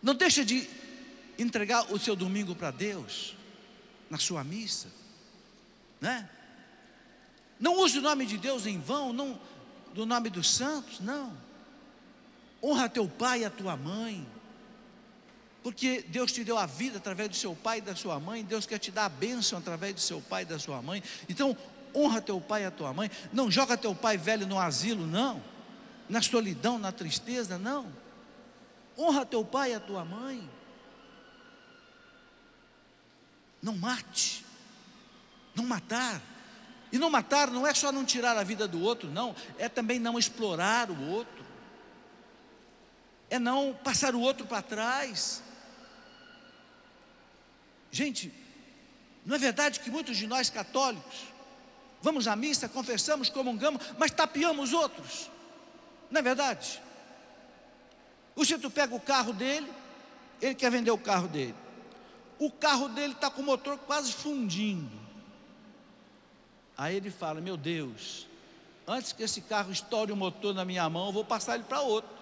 Speaker 1: Não deixa de entregar o seu domingo para Deus na sua missa, né? Não use o nome de Deus em vão, não do nome dos santos, não. Honra teu pai e a tua mãe, porque Deus te deu a vida através do seu pai e da sua mãe. Deus quer te dar a bênção através do seu pai e da sua mãe. Então honra teu pai e a tua mãe. Não joga teu pai velho no asilo, não, na solidão, na tristeza, não. Honra teu pai e a tua mãe. Não mate, não matar. E não matar não é só não tirar a vida do outro, não. É também não explorar o outro. É não passar o outro para trás. Gente, não é verdade que muitos de nós católicos vamos à missa, confessamos, comungamos, mas tapeamos outros? Não é verdade? O sujeito pega o carro dele, ele quer vender o carro dele. O carro dele está com o motor quase fundindo. Aí ele fala: meu Deus, antes que esse carro estoure o motor na minha mão, eu vou passar ele para outro.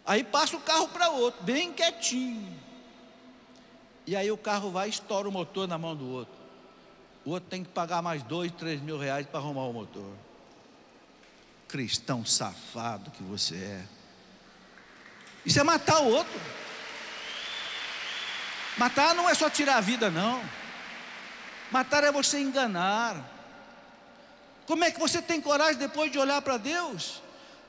Speaker 1: Aí passa o carro para outro, bem quietinho. E aí o carro vai e estoura o motor na mão do outro. O outro tem que pagar mais 2, 3 mil reais para arrumar o motor. Cristão safado que você é. Isso é matar o outro. Matar não é só tirar a vida, não. Matar é você enganar. Como é que você tem coragem depois de olhar para Deus?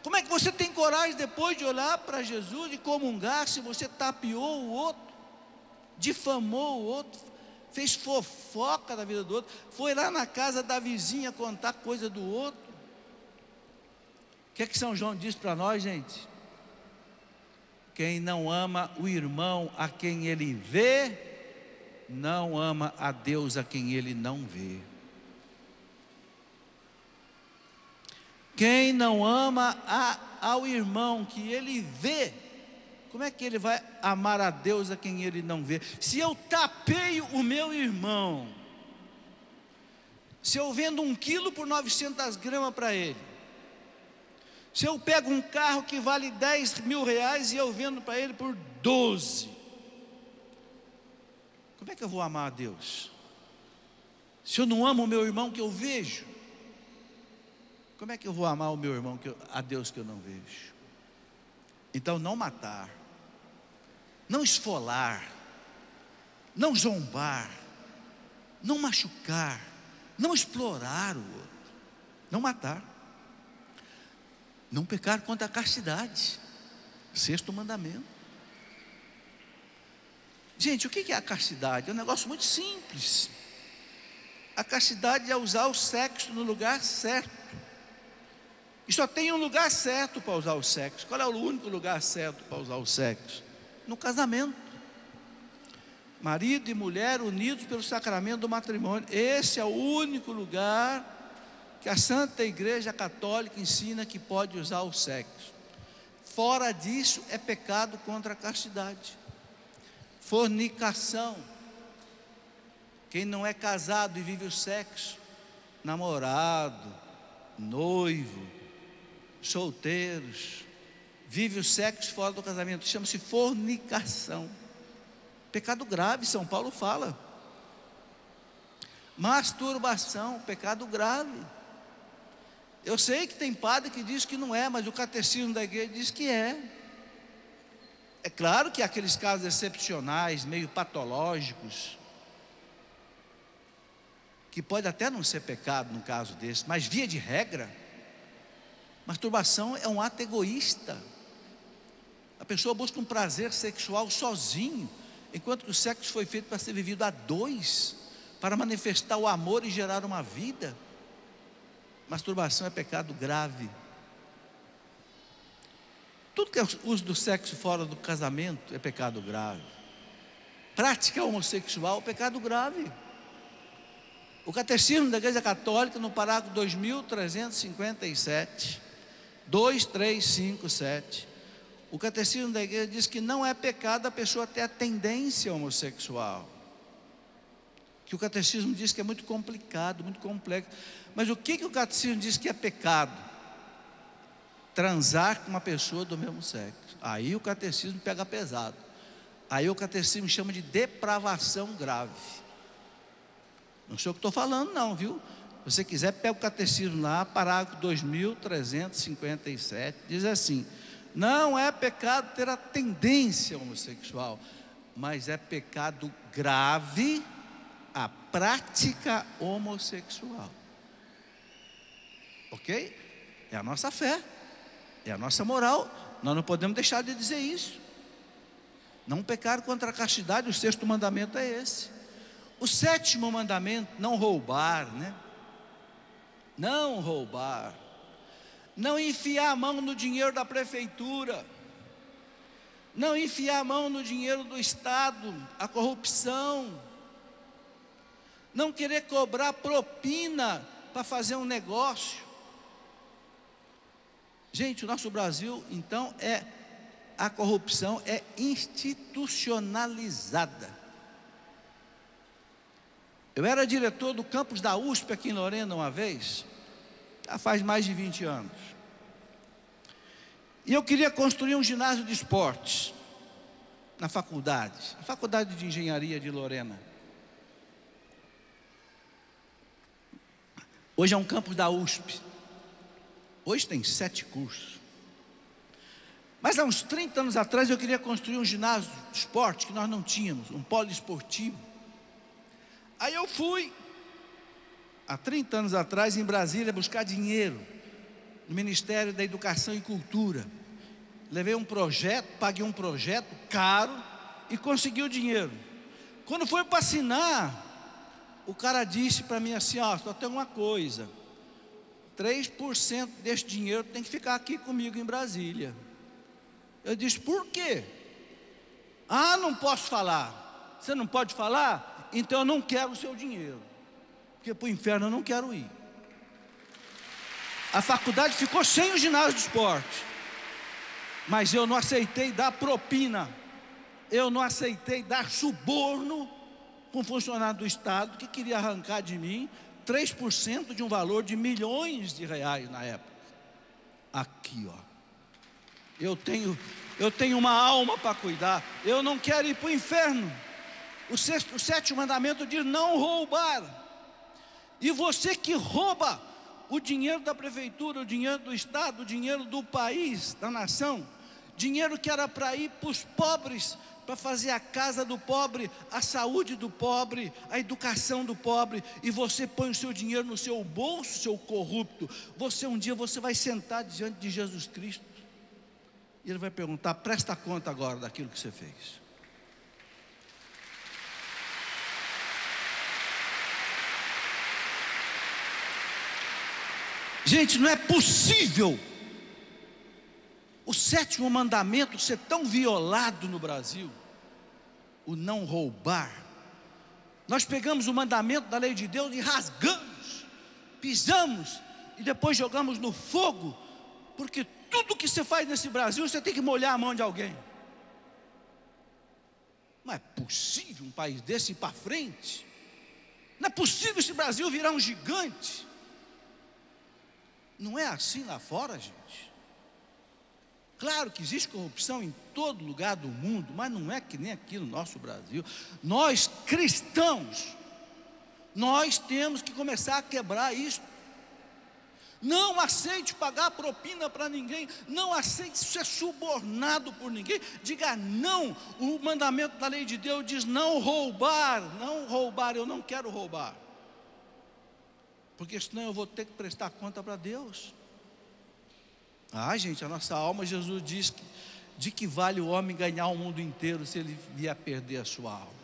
Speaker 1: Como é que você tem coragem depois de olhar para Jesus e comungar, se você tapeou o outro, difamou o outro, fez fofoca da vida do outro, foi lá na casa da vizinha contar coisa do outro? O que é que São João diz para nós, gente? Quem não ama o irmão a quem ele vê, não ama a Deus a quem ele não vê. Quem não ama ao irmão que ele vê, como é que ele vai amar a Deus a quem ele não vê? Se eu tapeio o meu irmão, se eu vendo 1 quilo por 900 gramas para ele, se eu pego um carro que vale 10 mil reais e eu vendo para ele por 12, como é que eu vou amar a Deus? Se eu não amo o meu irmão que eu vejo, como é que eu vou amar o meu irmão, a Deus que eu não vejo? Então, não matar, não esfolar, não zombar, não machucar, não explorar o outro, não matar, não pecar contra a castidade, 6º mandamento. Gente, o que é a castidade? É um negócio muito simples. A castidade é usar o sexo no lugar certo. E só tem um lugar certo para usar o sexo. Qual é o único lugar certo para usar o sexo? No casamento. Marido e mulher unidos pelo sacramento do matrimônio. Esse é o único lugar que que a Santa Igreja Católica ensina que pode usar o sexo. Fora disso, é pecado contra a castidade. Fornicação. Quem não é casado e vive o sexo, namorado, noivo, solteiros, vive o sexo fora do casamento, chama-se fornicação. Pecado grave, São Paulo fala. Masturbação, pecado grave. Eu sei que tem padre que diz que não é, mas o catecismo da igreja diz que é. É claro que há aqueles casos excepcionais, meio patológicos, que pode até não ser pecado no caso desse, mas via de regra, masturbação é um ato egoísta. A pessoa busca um prazer sexual sozinho, enquanto que o sexo foi feito para ser vivido a dois, para manifestar o amor e gerar uma vida. Masturbação é pecado grave. Tudo que é uso do sexo fora do casamento é pecado grave. Prática homossexual é pecado grave. O Catecismo da Igreja Católica, no parágrafo 2357, 2357, o Catecismo da Igreja diz que não é pecado a pessoa ter a tendência homossexual. Que o Catecismo diz que é muito complicado, muito complexo. Mas o que o Catecismo diz que é pecado? Transar com uma pessoa do mesmo sexo. Aí o Catecismo pega pesado. Aí o Catecismo chama de depravação grave. Não sei o que estou falando não, viu? Se você quiser, pega o Catecismo lá, parágrafo 2357, diz assim: não é pecado ter a tendência homossexual, mas é pecado grave a prática homossexual. Ok? É a nossa fé, é a nossa moral. Nós não podemos deixar de dizer isso. Não pecar contra a castidade, o 6º mandamento é esse. O 7º mandamento, não roubar, né? Não roubar. Não enfiar a mão no dinheiro da prefeitura. Não enfiar a mão no dinheiro do Estado, a corrupção. Não querer cobrar propina para fazer um negócio. Gente, o nosso Brasil, então, a corrupção é institucionalizada. Eu era diretor do campus da USP aqui em Lorena uma vez, já faz mais de 20 anos. E eu queria construir um ginásio de esportes na faculdade, a Faculdade de Engenharia de Lorena. Hoje é um campus da USP. Hoje tem 7 cursos. Mas há uns 30 anos atrás eu queria construir um ginásio de esporte que nós não tínhamos, um poliesportivo. Aí eu fui, há 30 anos atrás, em Brasília, buscar dinheiro no Ministério da Educação e Cultura. Levei um projeto, paguei um projeto caro e consegui o dinheiro. Quando foi para assinar, o cara disse para mim assim: ó, só tem uma coisa, 3% desse dinheiro tem que ficar aqui comigo em Brasília. Eu disse: por quê? Ah, não posso falar. Você não pode falar? Então eu não quero o seu dinheiro, porque para o inferno eu não quero ir. A faculdade ficou sem o ginásio de esporte, mas eu não aceitei dar propina, eu não aceitei dar suborno com um funcionário do Estado que queria arrancar de mim 3% de um valor de milhões de reais na época. Aqui, ó, eu tenho uma alma para cuidar, eu não quero ir para o inferno. O 7º mandamento diz: não roubar. E você que rouba o dinheiro da prefeitura, o dinheiro do Estado, o dinheiro do país, da nação, dinheiro que era para ir para os pobres, para fazer a casa do pobre, a saúde do pobre, a educação do pobre, e você põe o seu dinheiro no seu bolso, seu corrupto. Um dia você vai sentar diante de Jesus Cristo e Ele vai perguntar: presta conta agora daquilo que você fez. Gente, não é possível o 7º mandamento ser tão violado no Brasil, o não roubar. Nós pegamos o mandamento da lei de Deus e rasgamos, pisamos e depois jogamos no fogo, porque tudo que você faz nesse Brasil, você tem que molhar a mão de alguém. Não é possível um país desse ir para frente. Não é possível esse Brasil virar um gigante. Não é assim lá fora, gente. Claro que existe corrupção em todo lugar do mundo, mas não é que nem aqui no nosso Brasil. Nós cristãos, nós temos que começar a quebrar isso. Não aceite pagar propina para ninguém. Não aceite ser subornado por ninguém. Diga não. O mandamento da lei de Deus diz não roubar. Não roubar, eu não quero roubar. Porque senão eu vou ter que prestar conta para Deus. Gente, a nossa alma, Jesus diz que de que vale o homem ganhar o mundo inteiro se ele vier a perder a sua alma.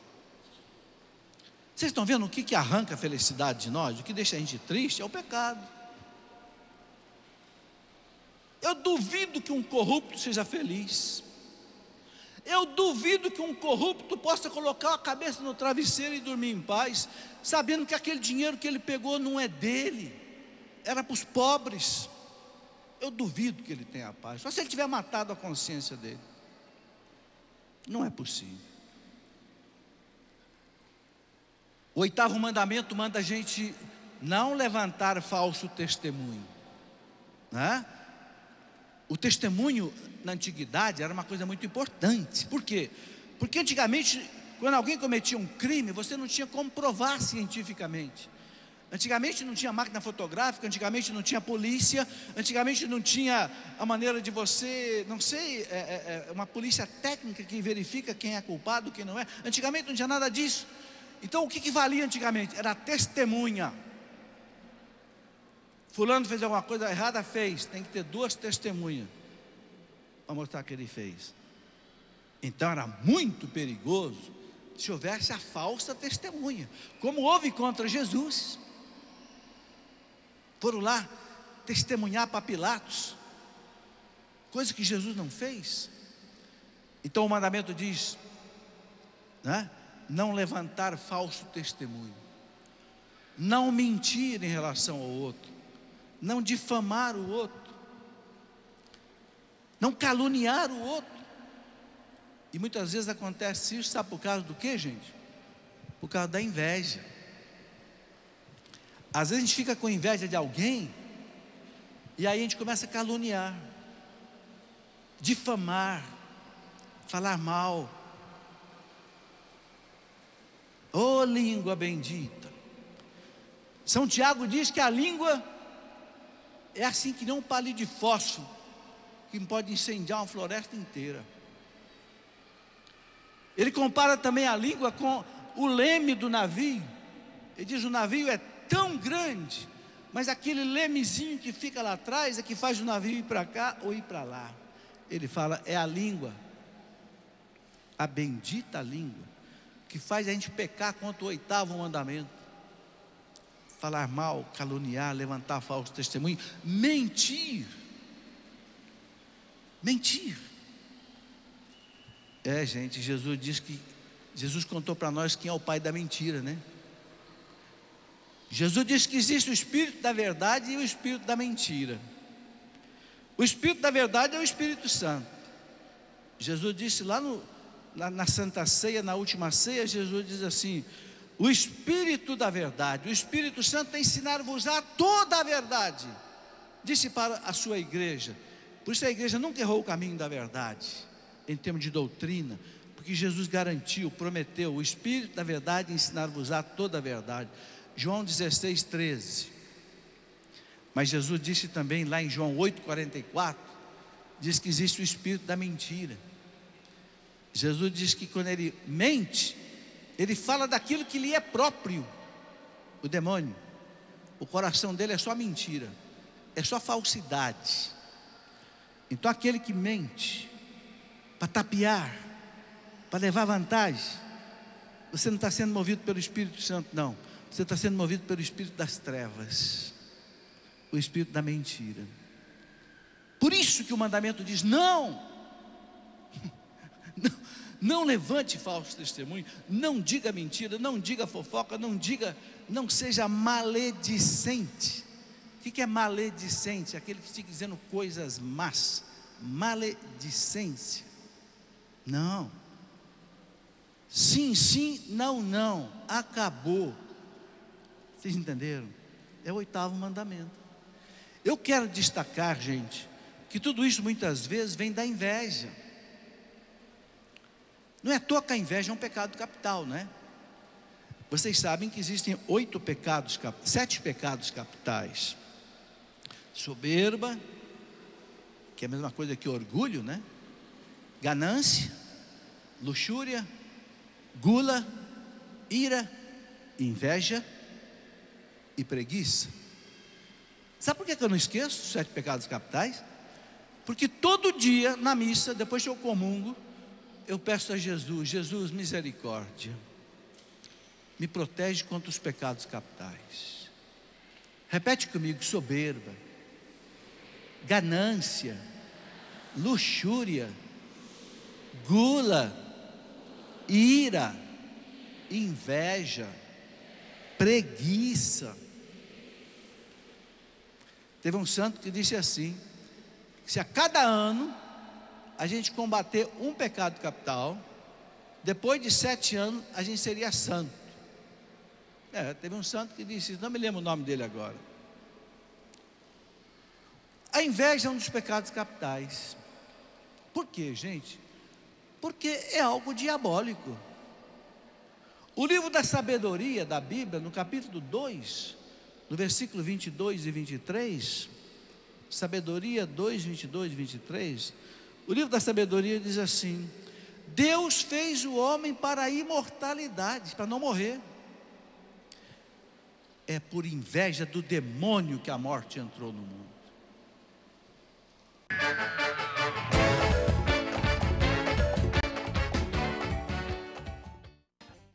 Speaker 1: Vocês estão vendo o que arranca a felicidade de nós? O que deixa a gente triste é o pecado. Eu duvido que um corrupto seja feliz. Eu duvido que um corrupto possa colocar a cabeça no travesseiro e dormir em paz, sabendo que aquele dinheiro que ele pegou não é dele, era para os pobres. Eu duvido que ele tenha paz, só se ele tiver matado a consciência dele. Não é possível. O 8º mandamento manda a gente não levantar falso testemunho, né? O testemunho na antiguidade era uma coisa muito importante. Por quê? Porque antigamente, quando alguém cometia um crime, você não tinha como provar cientificamente. Antigamente não tinha máquina fotográfica, antigamente não tinha polícia, antigamente não tinha a maneira de você, não sei, uma polícia técnica que verifica quem é culpado, quem não é. Antigamente não tinha nada disso. Então o que valia antigamente? Era a testemunha. Fulano fez alguma coisa errada, fez. Tem que ter 2 testemunhas para mostrar que ele fez. Então era muito perigoso se houvesse a falsa testemunha, como houve contra Jesus. Foram lá testemunhar para Pilatos, coisa que Jesus não fez. Então o mandamento diz, né? Não levantar falso testemunho, não mentir em relação ao outro, não difamar o outro, não caluniar o outro. E muitas vezes acontece isso, sabe por causa do quê, gente? Por causa da inveja. Às vezes a gente fica com inveja de alguém, e aí a gente começa a caluniar, difamar, falar mal. Ô língua bendita. São Tiago diz que a língua é assim que nem um palito de fósforo, que pode incendiar uma floresta inteira. Ele compara também a língua com o leme do navio. Ele diz: o navio é tão grande, mas aquele lemezinho que fica lá atrás é que faz o navio ir para cá ou ir para lá. Ele fala, é a língua, a bendita língua, que faz a gente pecar contra o 8º mandamento. Falar mal, caluniar, levantar falso testemunho, mentir. Mentir. Gente, Jesus diz que Jesus contou para nós quem é o pai da mentira, né? Jesus disse que existe o espírito da verdade e o espírito da mentira. O espírito da verdade é o Espírito Santo. Jesus disse lá na Santa Ceia, na última ceia, Jesus diz assim: o Espírito da verdade, o Espírito Santo tem ensinar-vos a toda a verdade, disse para a sua igreja. Por isso a igreja nunca errou o caminho da verdade, em termos de doutrina, porque Jesus garantiu, prometeu, o Espírito da verdade ensinar-vos a toda a verdade. João 16:13. Mas Jesus disse também lá em João 8:44, diz que existe o espírito da mentira. Jesus diz que quando ele mente, ele fala daquilo que lhe é próprio. O demônio, o coração dele é só mentira, é só falsidade. Então aquele que mente para tapear, para levar vantagem, você não está sendo movido pelo Espírito Santo, não. Você está sendo movido pelo espírito das trevas, o espírito da mentira. Por isso que o mandamento diz: não levante falso testemunho, não diga mentira, não diga fofoca, não seja maledicente. O que é maledicente? Aquele que fica dizendo coisas más. Maledicência. Não. Sim, sim, não, não. Acabou. Vocês entenderam? É o 8º mandamento. Eu quero destacar, gente, que tudo isso muitas vezes vem da inveja. Não é à toa que a inveja é um pecado capital, não é? Vocês sabem que existem 7 pecados capitais. Soberba, que é a mesma coisa que orgulho, né? Ganância, luxúria, gula, ira, inveja e preguiça. Sabe por que eu não esqueço os 7 pecados capitais? Porque todo dia na missa, depois que eu comungo, eu peço a Jesus: Jesus, misericórdia, me protege contra os pecados capitais. Repete comigo: soberba, ganância, luxúria, gula, ira, inveja, preguiça. Teve um santo que disse assim: que se a cada ano a gente combater um pecado capital, depois de 7 anos a gente seria santo. Teve um santo que disse, não me lembro o nome dele agora. A inveja é um dos pecados capitais. Por quê, gente? Porque é algo diabólico. O livro da sabedoria da Bíblia, no capítulo 2, no versículo 22 e 23, sabedoria 2, 22 e 23, o livro da sabedoria diz assim: Deus fez o homem para a imortalidade, para não morrer. É por inveja do demônio que a morte entrou no mundo.